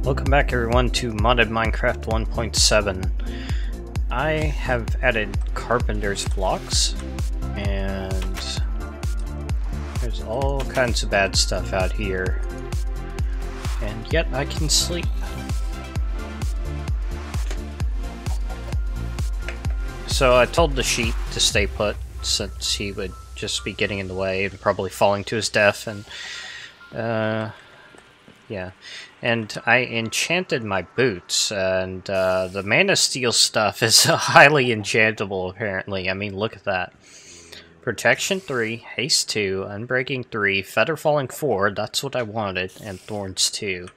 Welcome back everyone to Modded Minecraft 1.7. I have added carpenter's blocks, and there's all kinds of bad stuff out here, and yet I can sleep. So I told the sheep to stay put, since he would just be getting in the way and probably falling to his death, and yeah. And I enchanted my boots, and the Mana Steel stuff is highly enchantable, apparently. I mean, look at that. Protection 3, Haste 2, Unbreaking 3, Feather Falling 4, that's what I wanted, and Thorns 2.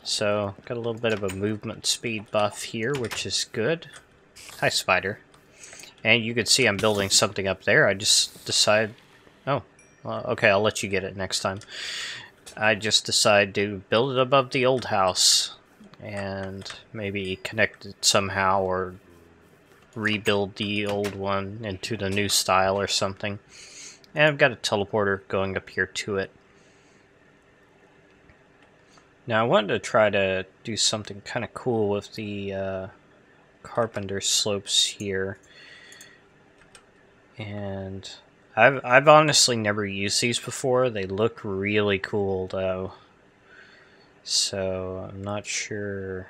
So, got a little bit of a movement speed buff here, which is good. Hi, Spider. And you can see I'm building something up there. I just decided... Oh, okay, I'll let you get it next time. I just decided to build it above the old house and maybe connect it somehow or rebuild the old one into the new style or something. And I've got a teleporter going up here to it. Now I wanted to try to do something kind of cool with the carpenter slopes here. And I've honestly never used these before. They look really cool though. So I'm not sure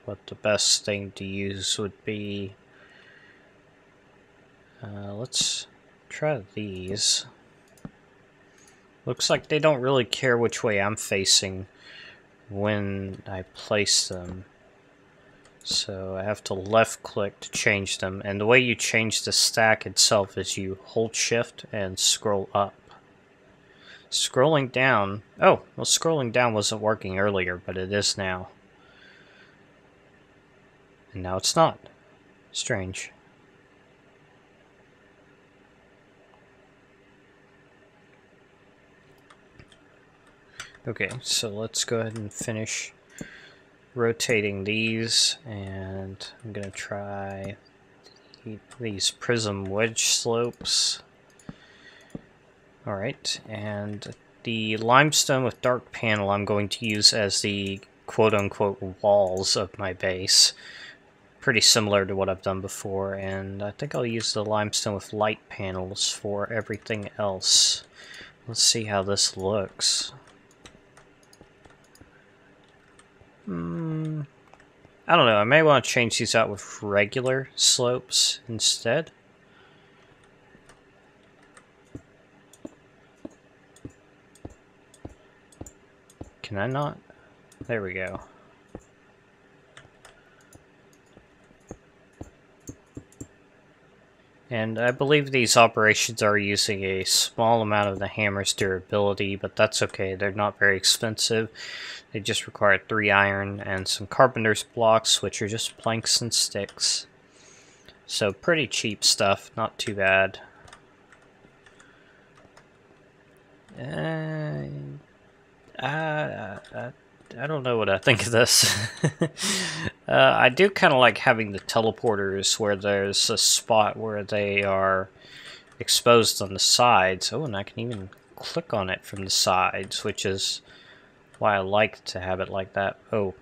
what the best thing to use would be. Let's try these. Looks like they don't really care which way I'm facing when I place them. So I have to left click to change them, and the way you change the stack itself is you hold shift and scroll up. Scrolling down, oh, well, scrolling down wasn't working earlier, but it is now. And now it's not. Strange. Okay, so let's go ahead and finish rotating these, and I'm gonna try these prism wedge slopes. Alright, and the limestone with dark panel I'm going to use as the quote-unquote walls of my base. Pretty similar to what I've done before, and I think I'll use the limestone with light panels for everything else. Let's see how this looks. I don't know, I may want to change these out with regular slopes instead. Can I not? There we go. And I believe these operations are using a small amount of the hammer's durability, but that's okay, they're not very expensive. They just require 3 iron and some carpenter's blocks, which are just planks and sticks. So pretty cheap stuff, not too bad. I don't know what I think of this. I do kind of like having the teleporters where there's a spot where they are exposed on the sides. Oh, and I can even click on it from the sides, which is why I like to have it like that. Oh,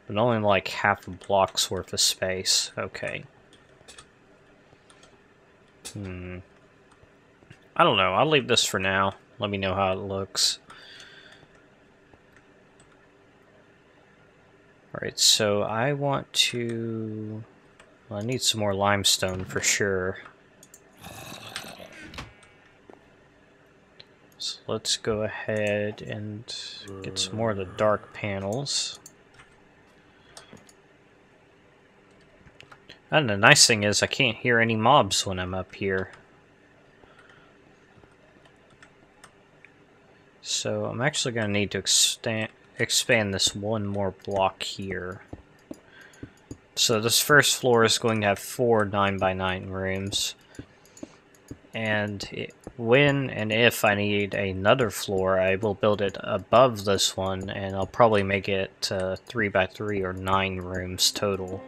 but only like half a block's worth of space. Okay. I don't know. I'll leave this for now. Let me know how it looks. Alright, so I want to... Well, I need some more limestone for sure. So let's go ahead and get some more of the dark panels. And the nice thing is I can't hear any mobs when I'm up here. So I'm actually going to need to expand this one more block here. So this first floor is going to have 4 9x9 rooms. And when and if I need another floor, I will build it above this one, and I'll probably make it 3x3 or 9 rooms total.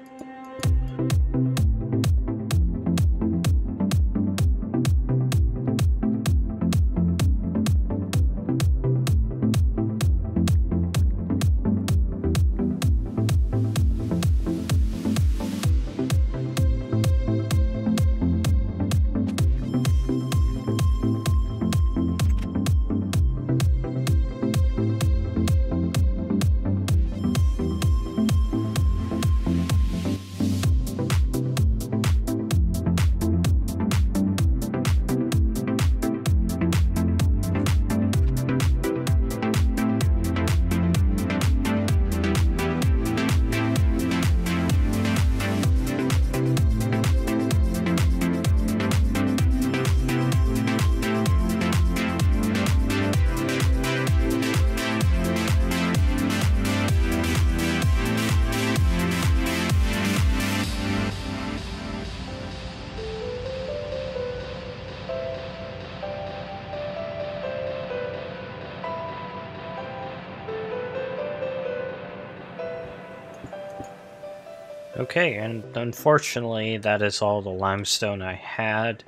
Okay, and unfortunately that is all the limestone I had.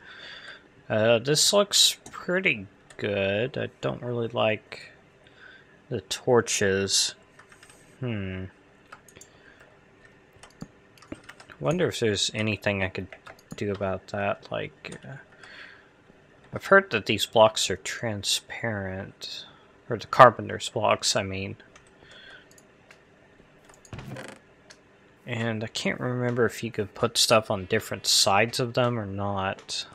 This looks pretty good. I don't really like the torches. Wonder if there's anything I could do about that. Like, I've heard that these blocks are transparent. Or the carpenter's blocks, I mean. And I can't remember if you could put stuff on different sides of them or not.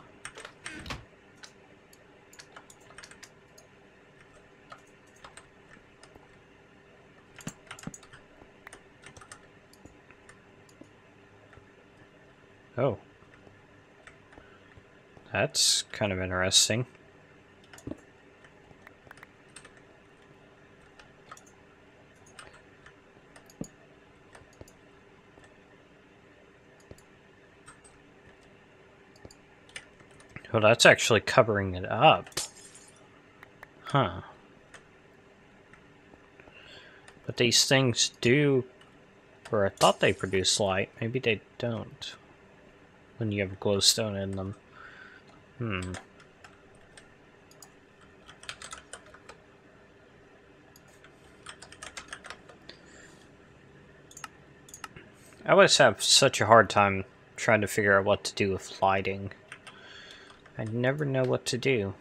Oh. That's kind of interesting. Oh, that's actually covering it up. Huh. But these things do, or I thought they produce light. Maybe they don't. When you have glowstone in them. I always have such a hard time trying to figure out what to do with lighting. I never know what to do.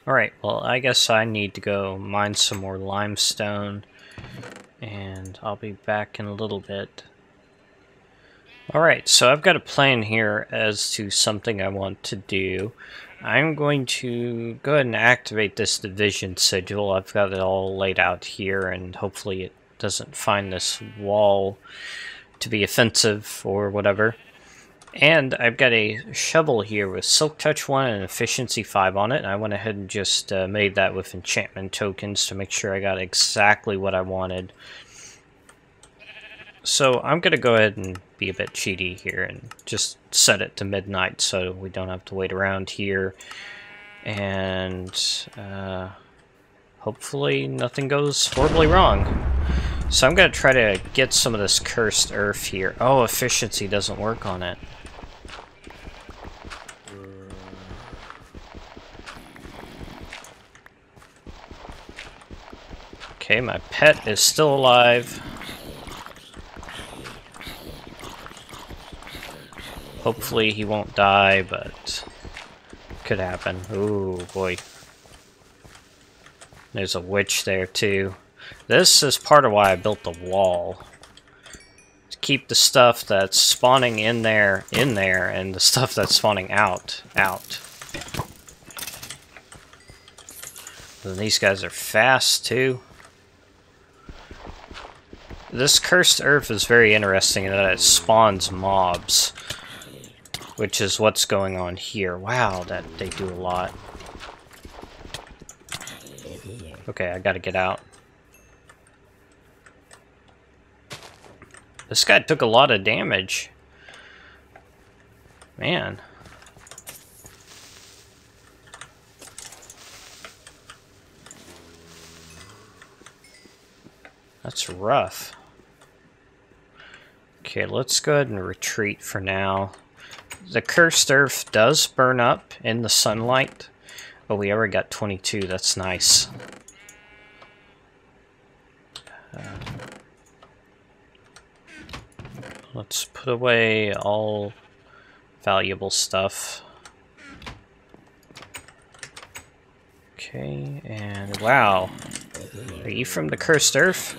Alright, well, I guess I need to go mine some more limestone, and I'll be back in a little bit. Alright, so I've got a plan here as to something I want to do. I'm going to go ahead and activate this division sigil. I've got it all laid out here, and hopefully it doesn't find this wall to be offensive or whatever. And I've got a shovel here with Silk Touch 1 and Efficiency 5 on it. And I went ahead and just made that with enchantment tokens to make sure I got exactly what I wanted. So I'm going to go ahead and be a bit cheaty here and just set it to midnight so we don't have to wait around here. And hopefully nothing goes horribly wrong. So I'm going to try to get some of this cursed earth here. Oh, efficiency doesn't work on it. Okay, my pet is still alive. Hopefully he won't die, but could happen. Ooh, boy. There's a witch there, too. This is part of why I built the wall. To keep the stuff that's spawning in there, and the stuff that's spawning out. And these guys are fast, too. This cursed earth is very interesting in that it spawns mobs, which is what's going on here. Wow, that they do a lot. Okay, I gotta get out. This guy took a lot of damage. Man. That's rough. Okay, let's go ahead and retreat for now. The cursed earth does burn up in the sunlight. Oh, we already got 22. That's nice. Let's put away all valuable stuff. Okay, and wow. Are you from the cursed earth?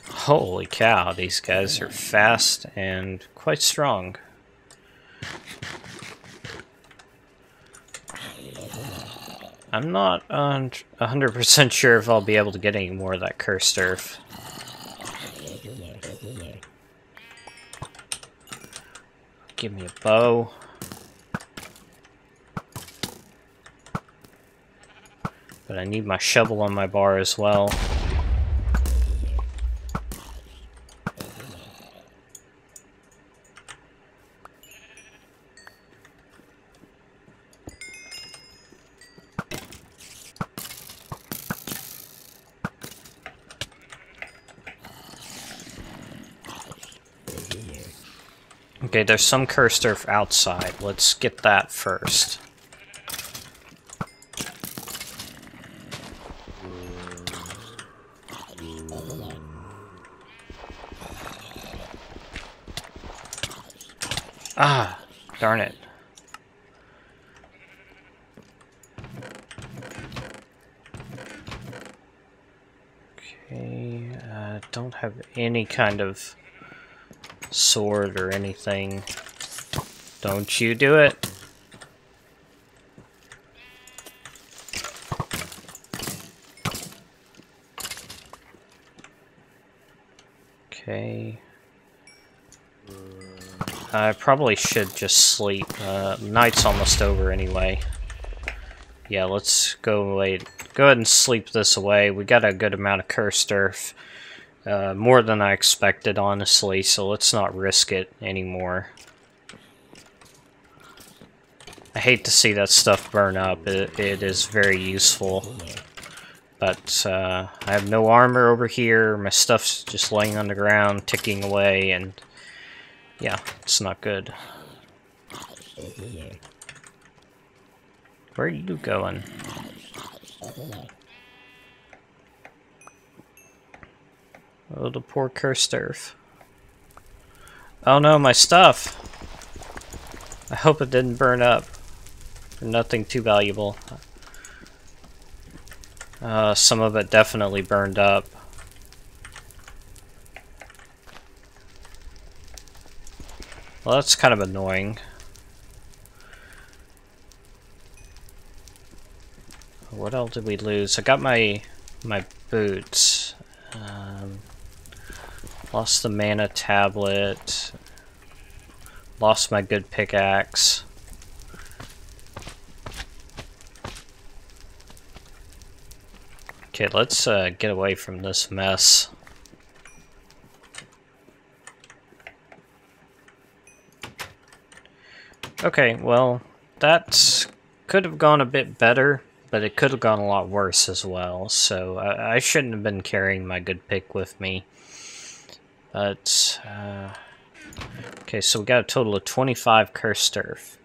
Holy cow, these guys are fast and quite strong. I'm not 100% sure if I'll be able to get any more of that cursed earth. Give me a bow. But I need my shovel on my bar as well. Okay, there's some cursed earth outside. Let's get that first. Ah, darn it. Okay, don't have any kind of sword or anything. Don't you do it. Okay. I probably should just sleep. Night's almost over anyway. Yeah, let's go ahead and sleep this away. We got a good amount of cursed earth. More than I expected, honestly, so let's not risk it anymore. I hate to see that stuff burn up. It is very useful. But I have no armor over here. My stuff's just laying on the ground, ticking away, and yeah, it's not good. Where are you going? Oh, the poor cursed earth. Oh no, my stuff! I hope it didn't burn up. Nothing too valuable. Some of it definitely burned up. Well, that's kind of annoying. What else did we lose? I got my boots. Lost the mana tablet. Lost my good pickaxe. Okay, let's get away from this mess. Okay, well, that could have gone a bit better, but it could have gone a lot worse as well, so I shouldn't have been carrying my good pick with me. But, okay, so we got a total of 25 cursed earth.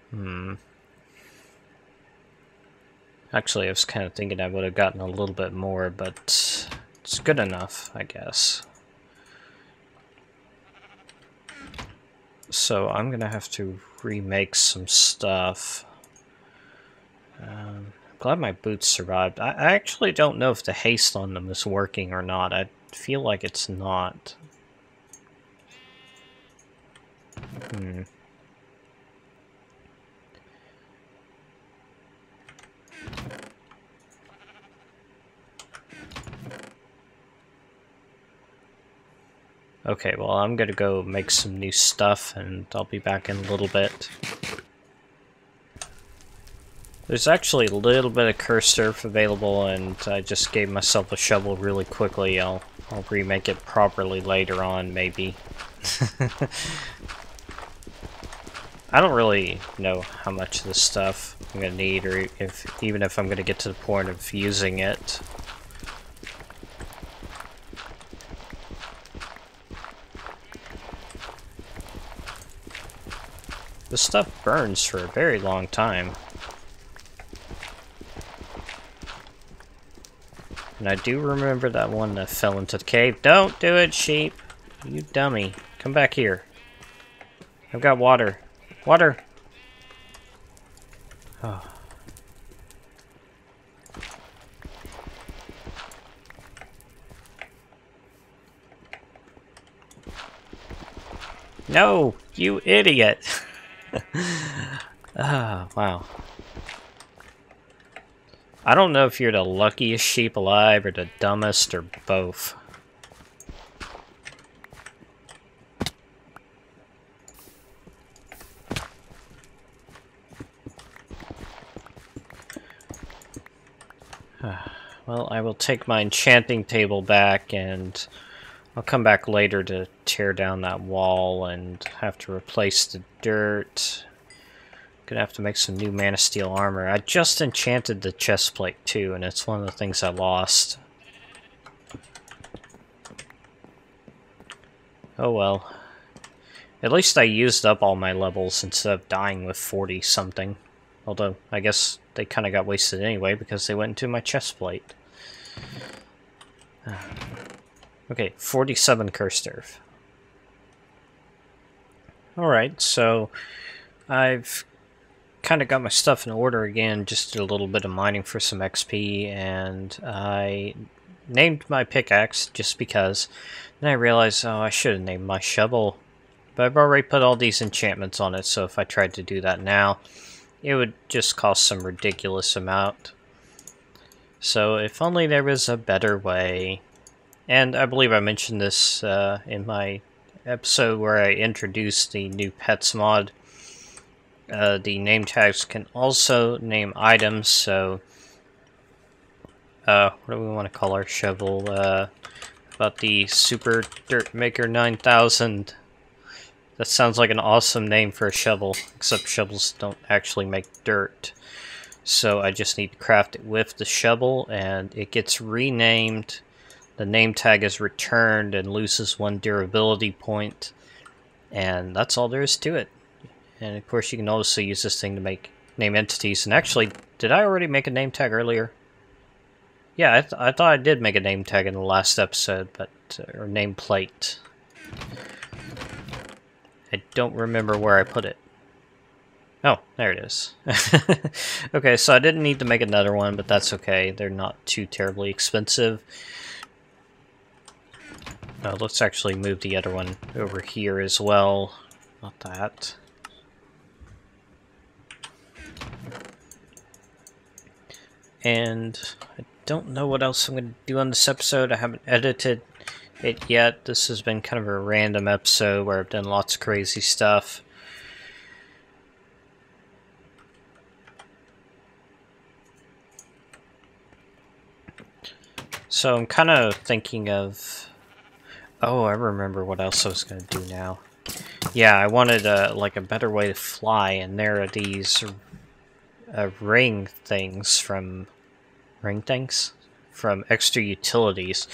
Actually, I was kind of thinking I would have gotten a little bit more, but it's good enough, I guess. So I'm going to have to remake some stuff. Glad my boots survived. I actually don't know if the haste on them is working or not. I feel like it's not. Okay, well, I'm gonna go make some new stuff, and I'll be back in a little bit. There's actually a little bit of cursed earth available, and I just gave myself a shovel really quickly. I'll remake it properly later on, maybe. I don't really know how much of this stuff I'm gonna need, or even if I'm gonna get to the point of using it. This stuff burns for a very long time. And I do remember that one that fell into the cave. Don't do it, sheep! You dummy. Come back here. I've got water. Water! Oh. No! You idiot! Ah, wow. I don't know if you're the luckiest sheep alive or the dumbest or both. Well, I will take my enchanting table back, and I'll come back later to tear down that wall and have to replace the dirt. Gonna have to make some new Man of Steel armor. I just enchanted the chest plate too, and it's one of the things I lost. Oh well. At least I used up all my levels instead of dying with 40 something. Although, I guess they kind of got wasted anyway because they went into my chest plate. Okay, 47 cursed earth. Alright, so I've kind of got my stuff in order again, just did a little bit of mining for some XP, and I named my pickaxe just because. Then I realized, oh, I should have named my shovel. But I've already put all these enchantments on it, so if I tried to do that now, it would just cost some ridiculous amount. So if only there was a better way. And I believe I mentioned this in my episode where I introduced the new pets mod. The name tags can also name items, so what do we want to call our shovel? About the Super Dirt Maker 9000. That sounds like an awesome name for a shovel, except shovels don't actually make dirt. So I just need to craft it with the shovel, and it gets renamed. The name tag is returned and loses 1 durability point, and that's all there is to it. And of course you can also use this thing to make name entities. And actually, did I already make a name tag earlier? Yeah, I thought I did make a name tag in the last episode, but or name plate. I don't remember where I put it. Oh, there it is. Okay, so I didn't need to make another one, but that's okay. They're not too terribly expensive. Let's actually move the other one over here as well. Not that. And I don't know what else I'm going to do on this episode. I haven't edited it yet. This has been kind of a random episode where I've done lots of crazy stuff. So I'm kind of thinking of... Oh, I remember what else I was going to do now. Yeah, I wanted like a better way to fly, and there are these ring things from Extra Utilities,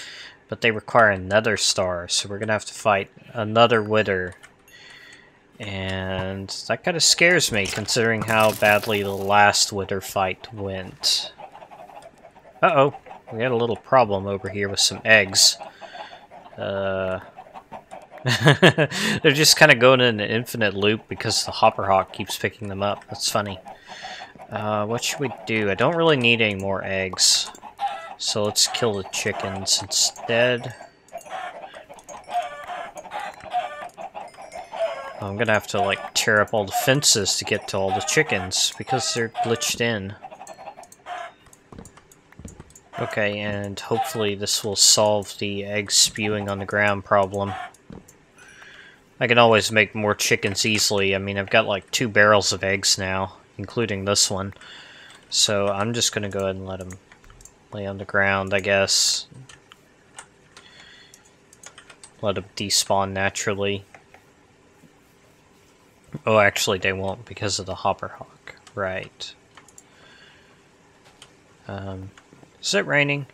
but they require another star, so we're gonna have to fight another Wither, and that kind of scares me considering how badly the last Wither fight went. Uh-oh, we had a little problem over here with some eggs. They're just kind of going in an infinite loop because the Hopper Hawk keeps picking them up. That's funny. What should we do? I don't really need any more eggs. So let's kill the chickens instead. I'm gonna have to, like, tear up all the fences to get to all the chickens because they're glitched in. Okay, and hopefully this will solve the egg spewing on the ground problem. I can always make more chickens easily. I mean, I've got like 2 barrels of eggs now, including this one. So I'm just gonna go ahead and let them lay on the ground, I guess. Let them despawn naturally. Oh, actually they won't because of the Hopper Hawk. Right. Is it raining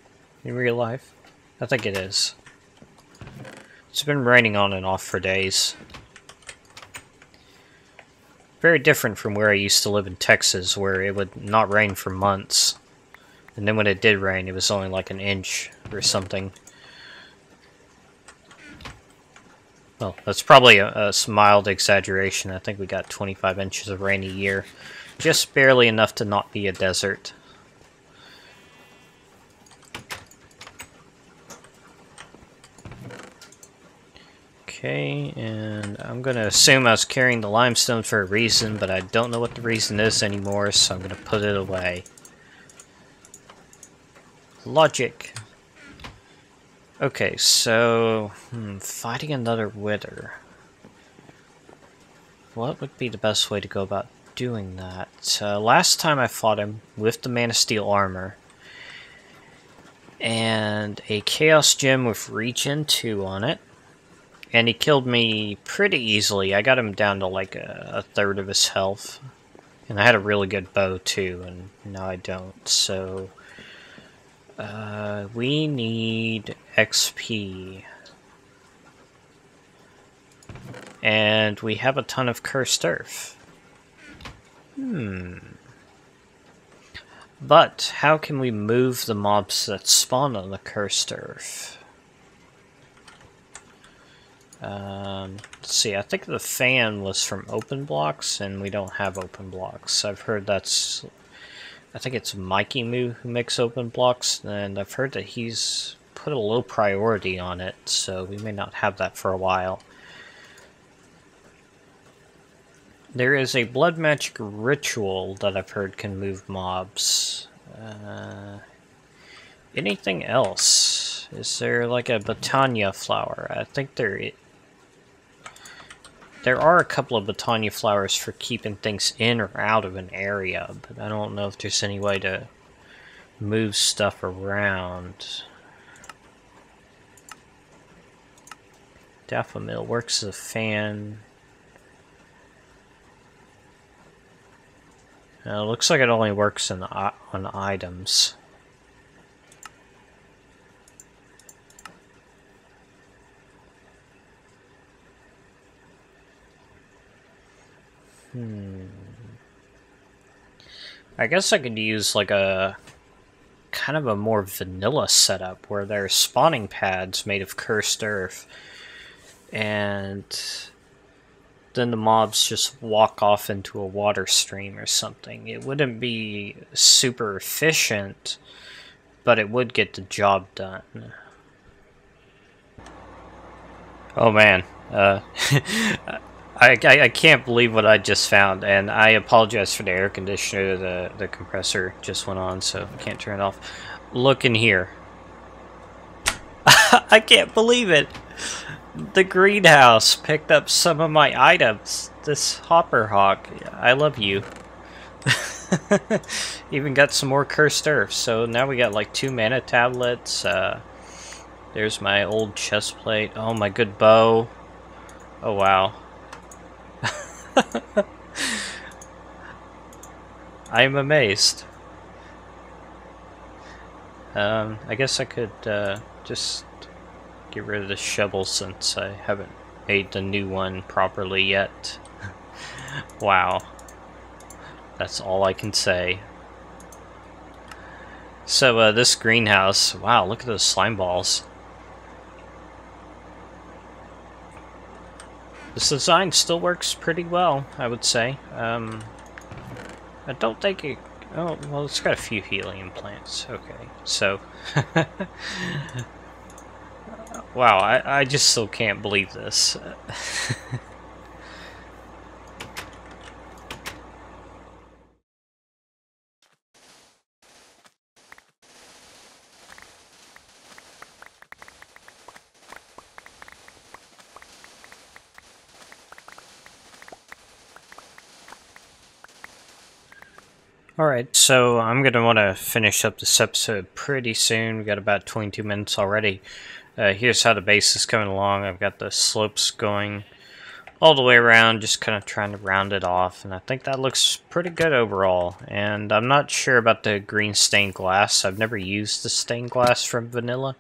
in real life? I think it is. It's been raining on and off for days. Very different from where I used to live in Texas, where it would not rain for months. And then when it did rain, it was only like an inch or something. Well, that's probably a mild exaggeration. I think we got 25 inches of rain a year. Just barely enough to not be a desert. Okay, and I'm going to assume I was carrying the limestone for a reason, but I don't know what the reason is anymore, so I'm going to put it away. Logic. Okay, so... fighting another Wither. What would be the best way to go about doing that? Last time I fought him with the Man of Steel armor, and a Chaos Gem with Regen 2 on it. And he killed me pretty easily. I got him down to like a third of his health. And I had a really good bow too, and now I don't, so... we need XP. And we have a ton of cursed earth. But how can we move the mobs that spawn on the cursed earth? Let's see, I think the fan was from open blocks, and we don't have open blocks. I've heard that's... I think it's Mikey Moo who makes open blocks, and I've heard that he's put a low priority on it, so we may not have that for a while. There is a blood magic ritual that I've heard can move mobs. Anything else? Is there like a Botania flower? I think there are a couple of Botania flowers for keeping things in or out of an area, but I don't know if there's any way to move stuff around. Daffodil works as a fan. Looks like it only works on items. I guess I could use like a kind of a more vanilla setup where there's spawning pads made of cursed earth, and then the mobs just walk off into a water stream or something. It wouldn't be super efficient, but it would get the job done. Oh man, I can't believe what I just found, and I apologize for the air conditioner. The compressor just went on, so I can't turn it off. Look in here. I can't believe it. The greenhouse picked up some of my items. This hopper hawk, I love you. Even got some more cursed earth, so now we got like 2 mana tablets. There's my old chest plate. Oh, my good bow. Oh wow. I am amazed. I guess I could just get rid of the shovel since I haven't made the new one properly yet. Wow. That's all I can say. So this greenhouse, wow, look at those slime balls. This design still works pretty well, I would say. I don't think it... Oh, well, it's got a few helium plants. Okay, so... Wow, I just still can't believe this. Alright, so I'm going to want to finish up this episode pretty soon. We've got about 22 minutes already. Here's how the base is coming along. I've got the slopes going all the way around, just kind of trying to round it off, and I think that looks pretty good overall. And I'm not sure about the green stained glass. I've never used the stained glass from Vanilla,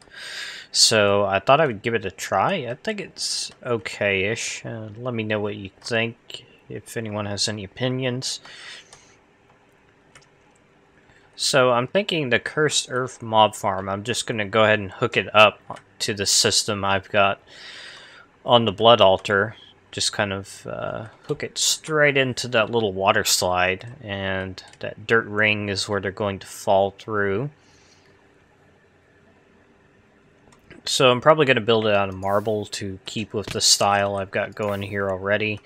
so I thought I would give it a try. I think it's okay-ish. Let me know what you think, if anyone has any opinions. So I'm thinking the Cursed Earth mob farm, I'm just going to go ahead and hook it up to the system I've got on the blood altar. Just kind of hook it straight into that little water slide, and that dirt ring is where they're going to fall through. So I'm probably going to build it out of marble to keep with the style I've got going here already.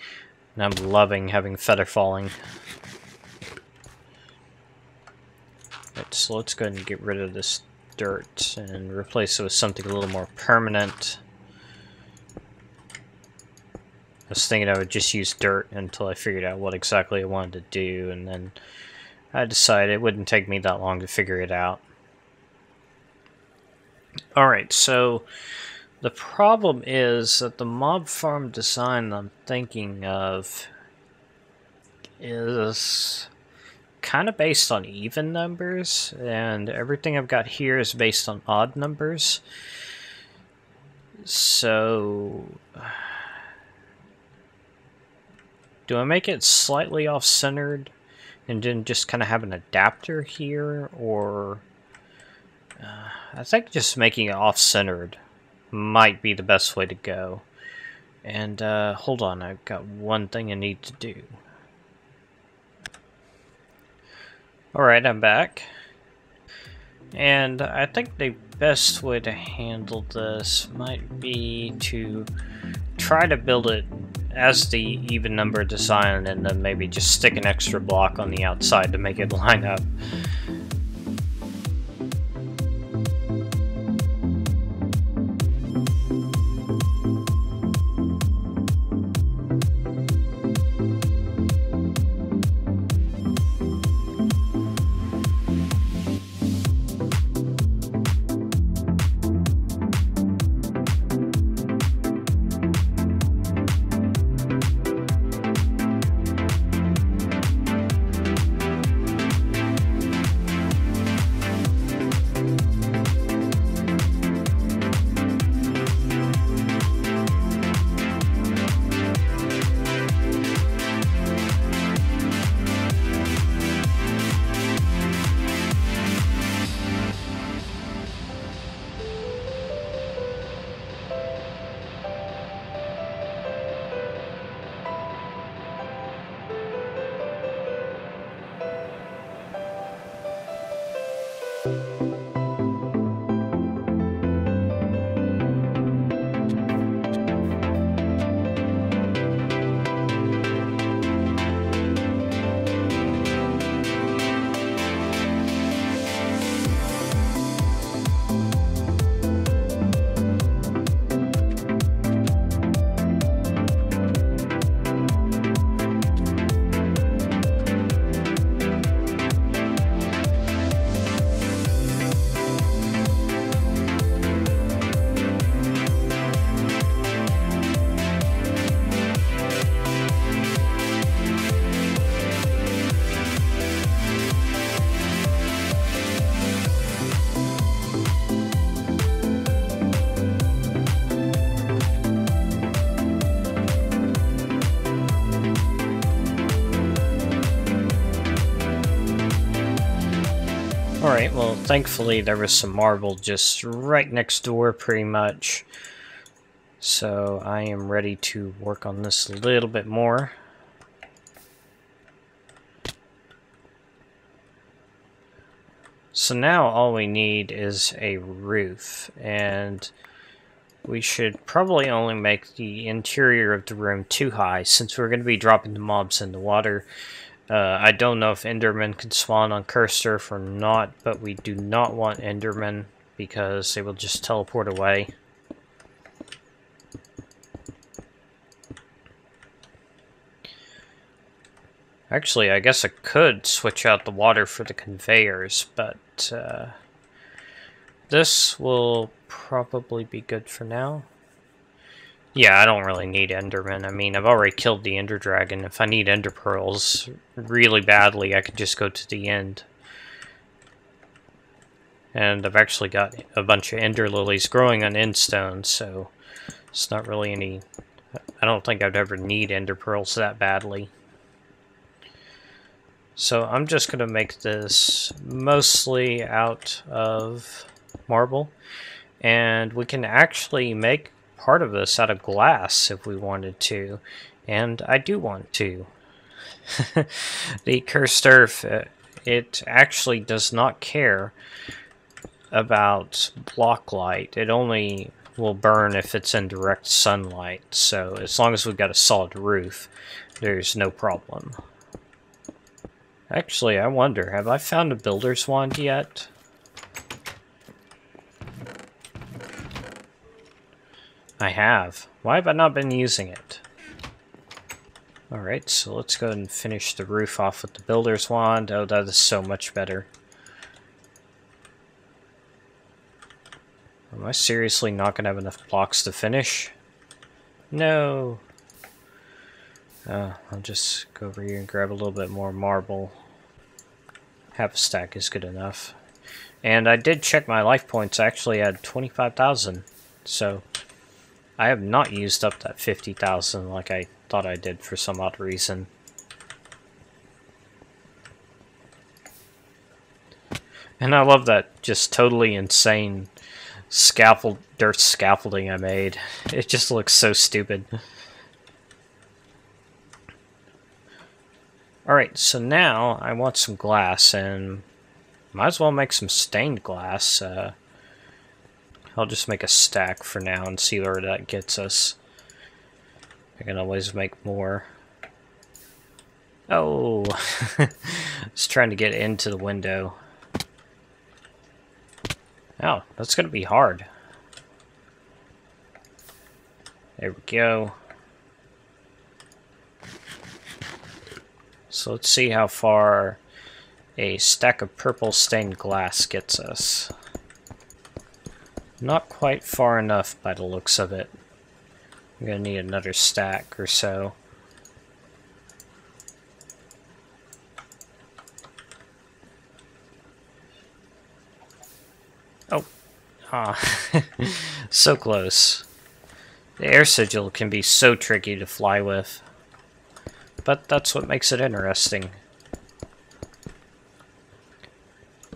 And I'm loving having feather falling. Right, so let's go ahead and get rid of this dirt and replace it with something a little more permanent. I was thinking I would just use dirt until I figured out what exactly I wanted to do, and then I decided it wouldn't take me that long to figure it out. Alright, so the problem is that the mob farm design I'm thinking of is kind of based on even numbers, and everything I've got here is based on odd numbers. So do I make it slightly off-centered and then just kind of have an adapter here, or I think just making it off-centered might be the best way to go. And hold on, I've got one thing I need to do. Alright, I'm back. And I think the best way to handle this might be to try to build it as the even number design, and then maybe just stick an extra block on the outside to make it line up. Alright, well, thankfully there was some marble just right next door, pretty much. So I am ready to work on this a little bit more. So now all we need is a roof, and we should probably only make the interior of the room too high, since we're going to be dropping the mobs in the water. I don't know if Endermen can spawn on cursed earth or not, but we do not want Endermen because they will just teleport away. Actually, I guess I could switch out the water for the conveyors, but this will probably be good for now. Yeah, I don't really need Endermen. I mean, I've already killed the Ender Dragon. If I need Ender Pearls really badly, I could just go to the end. And I've actually got a bunch of Ender Lilies growing on Endstone, so it's not really any... I don't think I'd ever need Ender Pearls that badly. So I'm just going to make this mostly out of marble. And we can actually make part of this out of glass if we wanted to, and I do want to. The cursed earth, it actually does not care about block light. It only will burn if it's in direct sunlight, so as long as we've got a solid roof, there's no problem. Actually, I wonder, have I found a builder's wand yet? I have. Why have I not been using it? Alright, so let's go ahead and finish the roof off with the builder's wand. Oh, that is so much better. Am I seriously not going to have enough blocks to finish? No. I'll just go over here and grab a little bit more marble. Half a stack is good enough. And I did check my life points. I actually had 25,000. So I have not used up that 50,000 like I thought I did for some odd reason. And I love that just totally insane dirt scaffolding I made. It just looks so stupid. Alright, so now I want some glass, and might as well make some stained glass. I'll just make a stack for now and see where that gets us. I can always make more. Oh! I was trying to get into the window. Oh, that's going to be hard. There we go. So let's see how far a stack of purple stained glass gets us. Not quite far enough by the looks of it. I'm going to need another stack or so. Oh. Ah. So close. The air sigil can be so tricky to fly with. But that's what makes it interesting.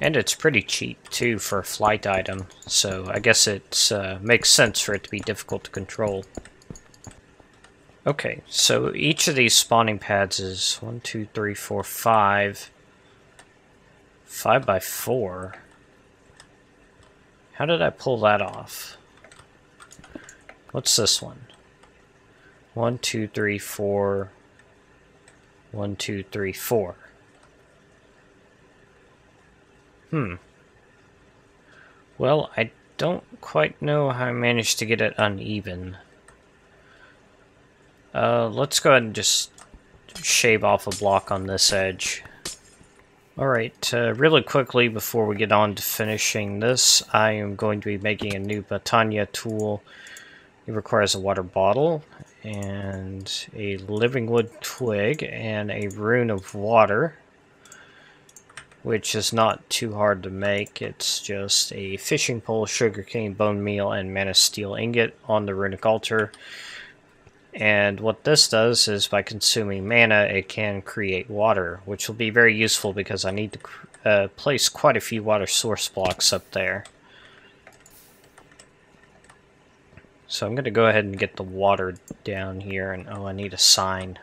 And it's pretty cheap, too, for a flight item. So I guess it makes sense for it to be difficult to control. Okay, so each of these spawning pads is 1, 2, 3, 4, 5. 5 by 4. How did I pull that off? What's this one? 1, 2, 3, 4. 1, 2, 3, 4. Well, I don't quite know how I managed to get it uneven. Let's go ahead and just shave off a block on this edge. Alright, really quickly before we get on to finishing this, I am going to be making a new Botania tool. It requires a water bottle and a living wood twig and a rune of water, which is not too hard to make. It's just a fishing pole, sugarcane, bone meal, and mana steel ingot on the runic altar. And what this does is by consuming mana, it can create water, which will be very useful because I need to place quite a few water source blocks up there. So I'm going to go ahead and get the water down here, and oh, I need a sign.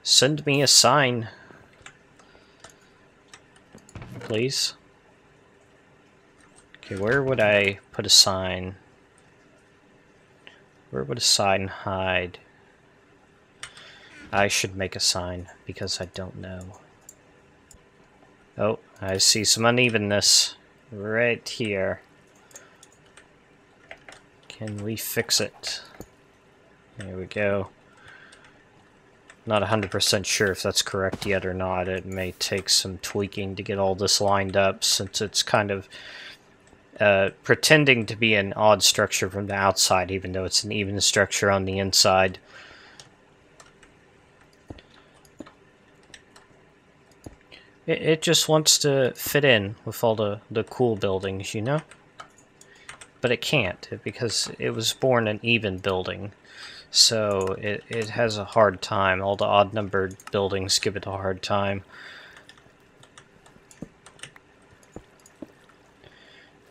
Send me a sign, please. Okay, where would I put a sign? Where would a sign hide? I should make a sign, because I don't know. Oh, I see some unevenness right here. Can we fix it? There we go. Not 100% sure if that's correct yet or not. It may take some tweaking to get all this lined up, since it's kind of pretending to be an odd structure from the outside, even though it's an even structure on the inside. It just wants to fit in with all the cool buildings, you know? But it can't, because it was born an even building. So it has a hard time. All the odd-numbered buildings give it a hard time.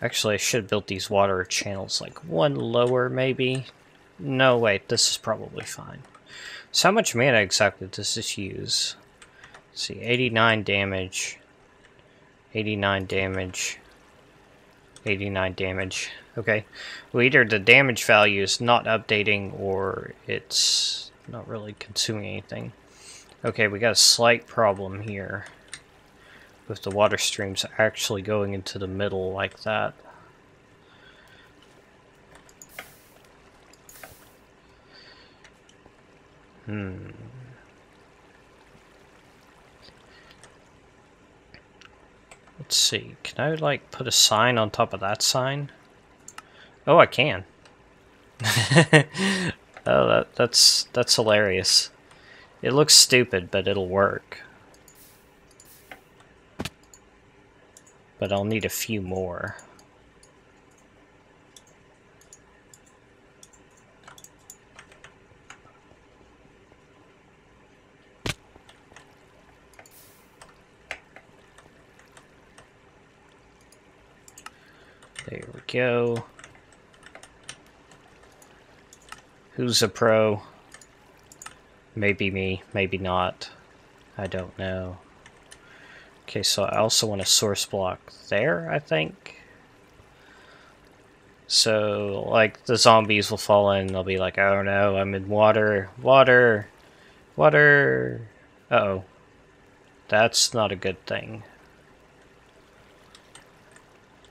Actually, I should have built these water channels like one lower, maybe. No, wait, this is probably fine. So how much mana exactly does this use? Let's see, 89 damage, 89 damage, 89 damage. Okay, well, either the damage value is not updating or it's not really consuming anything. Okay, we got a slight problem here with the water streams actually going into the middle like that. Let's see, can I like put a sign on top of that sign? Oh, I can. Oh, that's hilarious. It looks stupid, but it'll work. But I'll need a few more. There we go. Who's a pro? Maybe me, maybe not. I don't know. Okay, so I also want a source block there, I think. So, like, the zombies will fall in, they'll be like, oh no, I'm in water, water, water. Uh-oh. That's not a good thing.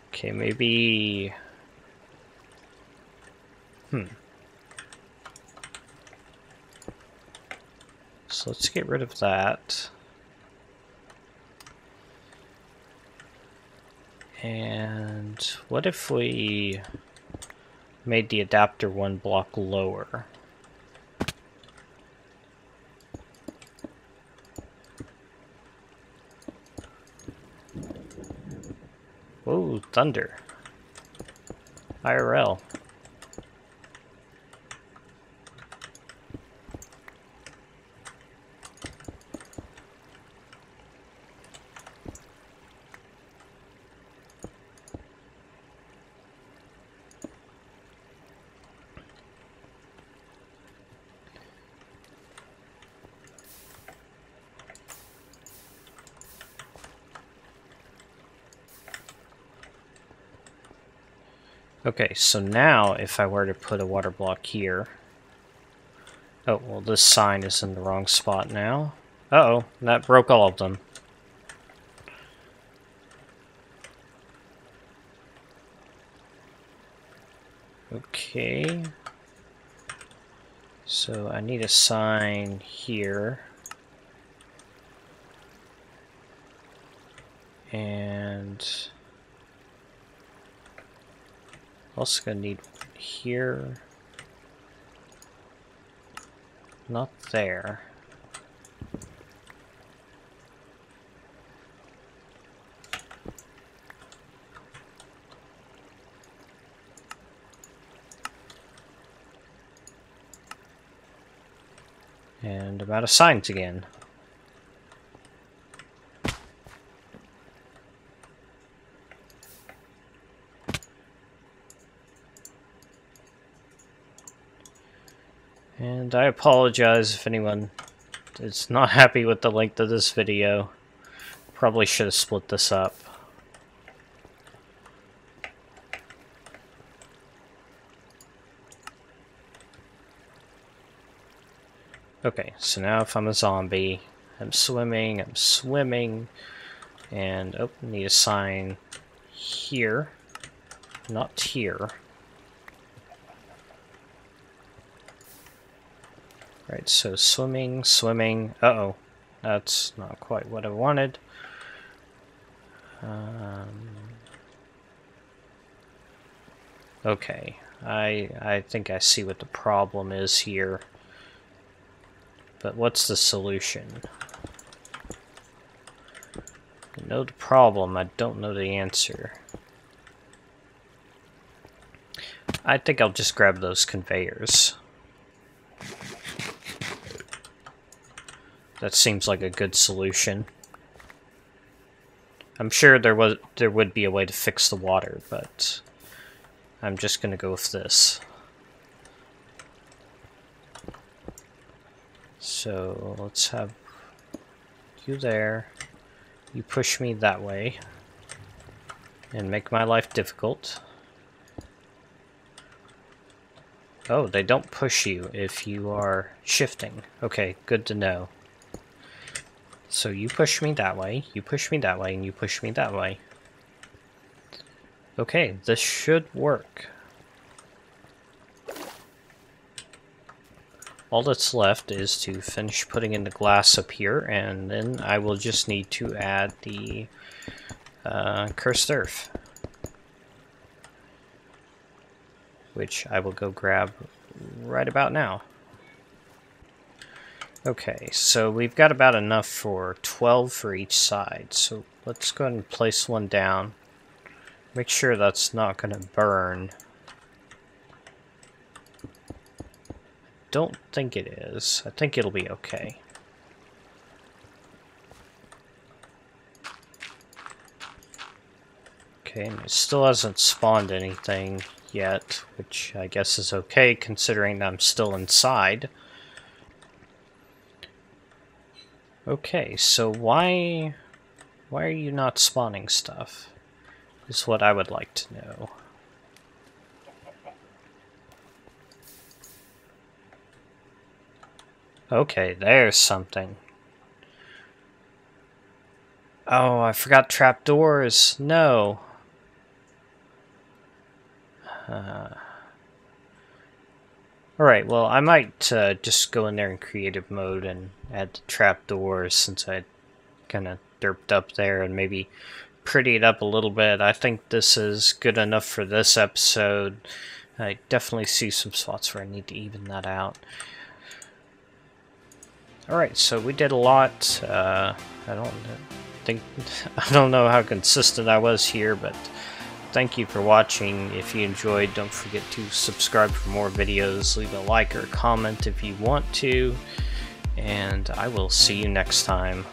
Okay, maybe... So let's get rid of that. And what if we made the adapter one block lower? Whoa, thunder. IRL. Okay, so now if I were to put a water block here... Oh, well this sign is in the wrong spot now. Uh-oh, that broke all of them. Okay. So I need a sign here. And... also gonna need here. Not there. And I'm out of signs again. And I apologize if anyone is not happy with the length of this video. Probably should have split this up. Okay, so now if I'm a zombie, I'm swimming, and oh, need a sign here, not here. Right, so swimming, uh-oh, that's not quite what I wanted. Okay, I think I see what the problem is here. But what's the solution? I know the problem, I don't know the answer. I think I'll just grab those conveyors. That seems like a good solution. I'm sure there would be a way to fix the water, but I'm just gonna go with this. So let's have you there. You push me that way and make my life difficult. Oh, they don't push you if you are shifting. Okay, good to know. So you push me that way, you push me that way, and you push me that way. Okay, this should work. All that's left is to finish putting in the glass up here, and then I will just need to add the cursed earth. which I will go grab right about now. Okay, so we've got about enough for 12 for each side, so let's go ahead and place one down. Make sure that's not going to burn. Don't think it is. I think it'll be okay. Okay, and it still hasn't spawned anything yet, which I guess is okay considering I'm still inside. Okay, so why are you not spawning stuff? Is what I would like to know. Okay, there's something. Oh, I forgot trapdoors. No. Alright, well, I might just go in there in creative mode and add the trapdoors since I kind of derped up there and maybe pretty it up a little bit. I think this is good enough for this episode. I definitely see some spots where I need to even that out. Alright, so we did a lot. I don't know how consistent I was here, but thank you for watching. If you enjoyed, don't forget to subscribe for more videos. Leave a like or a comment if you want to. And I will see you next time.